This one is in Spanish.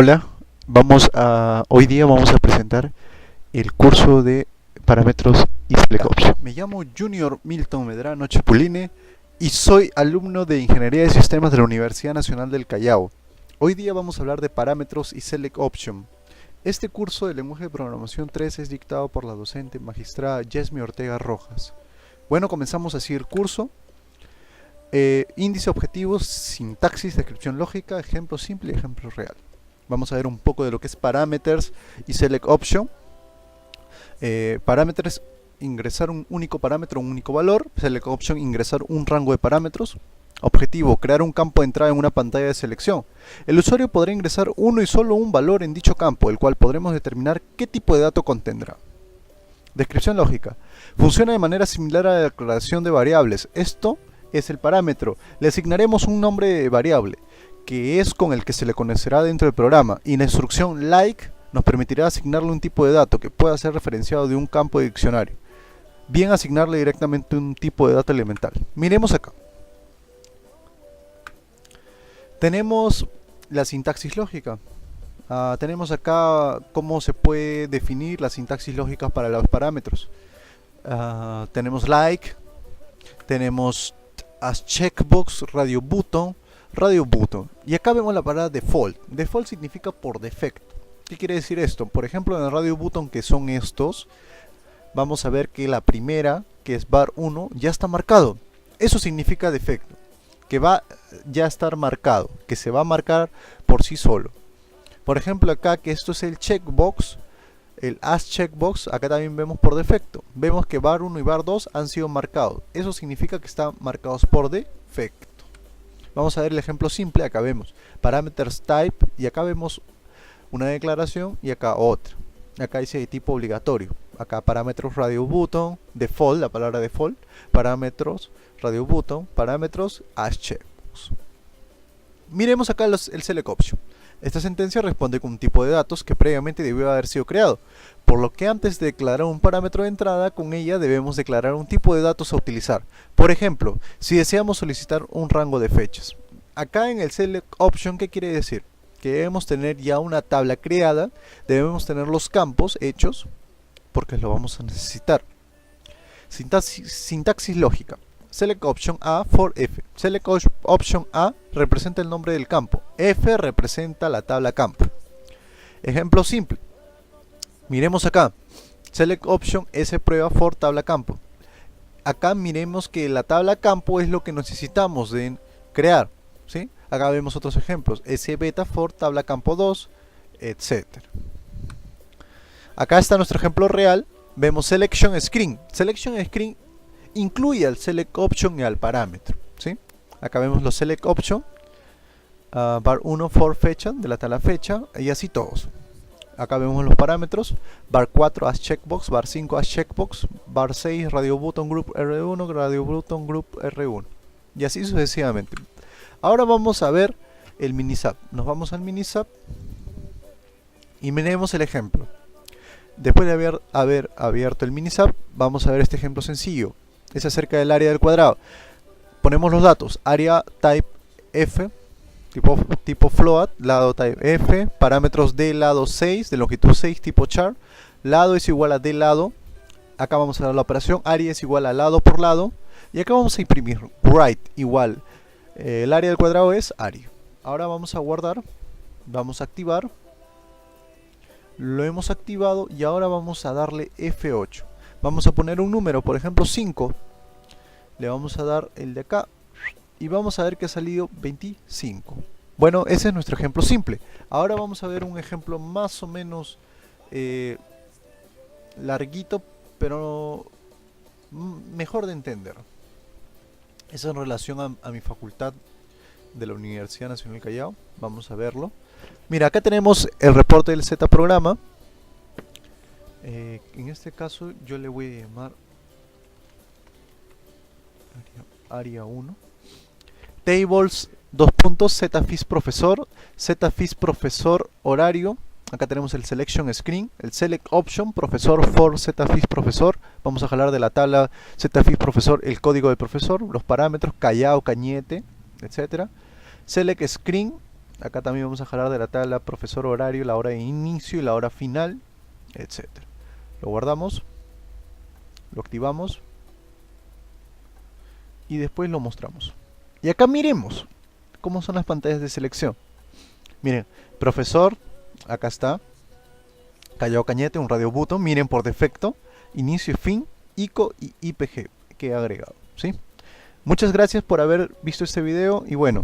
Hola, hoy día vamos a presentar el curso de parámetros y select option. Me llamo Junior Milton Medrano Chipuline y soy alumno de Ingeniería de Sistemas de la Universidad Nacional del Callao. Hoy día vamos a hablar de parámetros y select option. Este curso de lenguaje de programación 3 es dictado por la docente magistrada Yesmi Ortega Rojas. Bueno, comenzamos así el curso. Índice, objetivos, sintaxis, descripción lógica, ejemplo simple y ejemplo real. Vamos a ver un poco de lo que es parameters y select option. Parameters, ingresar un único parámetro, un único valor. Select option, ingresar un rango de parámetros. Objetivo, crear un campo de entrada en una pantalla de selección. El usuario podrá ingresar uno y solo un valor en dicho campo, el cual podremos determinar qué tipo de dato contendrá. Descripción lógica. Funciona de manera similar a la declaración de variables. Esto es el parámetro. Le asignaremos un nombre de variable, que es con el que se le conocerá dentro del programa, y la instrucción like nos permitirá asignarle un tipo de dato que pueda ser referenciado de un campo de diccionario, bien asignarle directamente un tipo de dato elemental. Miremos acá. Tenemos la sintaxis lógica. Tenemos acá cómo se puede definir la sintaxis lógica para los parámetros. Tenemos like, tenemos as checkbox, radio button, y acá vemos la palabra default. Default significa por defecto. ¿Qué quiere decir esto? Por ejemplo, en el radio button, que son estos, vamos a ver que la primera, que es bar 1, ya está marcado. Eso significa defecto, que va ya a estar marcado, que se va a marcar por sí solo. Por ejemplo, acá que esto es el checkbox, el as checkbox, acá también vemos por defecto. Vemos que bar 1 y bar 2 han sido marcados. Eso significa que están marcados por defecto. Vamos a ver el ejemplo simple. Acá vemos parameters type y acá vemos una declaración y acá otra. Acá dice de tipo obligatorio. Acá parámetros radio button, default, la palabra default, parámetros radio button, parámetros as checkbox. Miremos acá el select option. Esta sentencia responde con un tipo de datos que previamente debió haber sido creado, por lo que antes de declarar un parámetro de entrada, con ella debemos declarar un tipo de datos a utilizar. Por ejemplo, si deseamos solicitar un rango de fechas. Acá en el select option, ¿qué quiere decir? Que debemos tener ya una tabla creada, debemos tener los campos hechos, porque lo vamos a necesitar. Sintaxis lógica. Select option A for F. Select option A representa el nombre del campo. F representa la tabla campo. Ejemplo simple. Miremos acá. Select option S prueba for tabla campo. Acá miremos que la tabla campo es lo que necesitamos de crear, ¿sí? Acá vemos otros ejemplos. S beta for tabla campo 2, etc. Acá está nuestro ejemplo real. Vemos selection screen. Selection screen incluye al select option y al parámetro, ¿sí? Acá vemos los select option, bar 1 for fecha, de la tabla fecha, y así todos. Acá vemos los parámetros, bar 4 as checkbox, bar 5 as checkbox, bar 6 radio button group R1, radio button group R1, y así sucesivamente. Ahora vamos a ver el minisap. Nos vamos al minisap y miremos el ejemplo. Después de haber abierto el minisap, vamos a ver este ejemplo sencillo. Es acerca del área del cuadrado. Ponemos los datos. Área type F, tipo float, lado type F, parámetros de lado 6, de longitud 6, tipo char. Lado es igual a de lado. Acá vamos a dar la operación. Área es igual a lado por lado. Y acá vamos a imprimir right igual. El área del cuadrado es área. Ahora vamos a guardar. Vamos a activar. Lo hemos activado y ahora vamos a darle F8. Vamos a poner un número, por ejemplo 5. Le vamos a dar el de acá y vamos a ver que ha salido 25. Bueno, ese es nuestro ejemplo simple. Ahora vamos a ver un ejemplo más o menos larguito, pero mejor de entender. Es en relación a mi facultad de la Universidad Nacional del Callao. Vamos a verlo. Mira, acá tenemos el reporte del Z programa. En este caso yo le voy a llamar área 1. Tables, zfis profesor horario. Acá tenemos el selection screen, el select option profesor for zfis profesor. Vamos a jalar de la tabla zfis profesor el código del profesor, los parámetros, Callao, Cañete, etcétera. Select screen, Acá también vamos a jalar de la tabla profesor horario, la hora de inicio y la hora final, etcétera. Lo guardamos, lo activamos y después lo mostramos. Y acá miremos cómo son las pantallas de selección. Miren, profesor, acá está, Callao Cañete, un radio button, miren por defecto, inicio y fin, ICO y IPG que he agregado, ¿sí? Muchas gracias por haber visto este video y bueno,